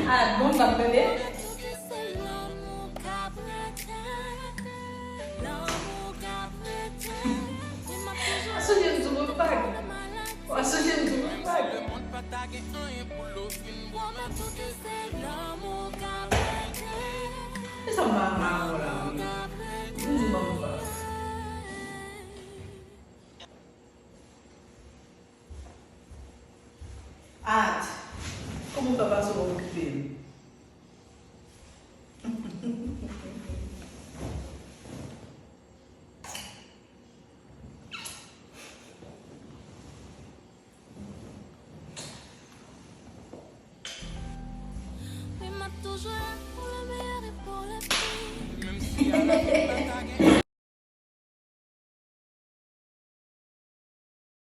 Ah, bon, ça me plaît. Associa no meu pago. Associa no meu pago. Essa mamá agora. Não vamos falar. Ah, como tá passando o filho? toujours pour le meilleur et pour le pire. Même si à la fin de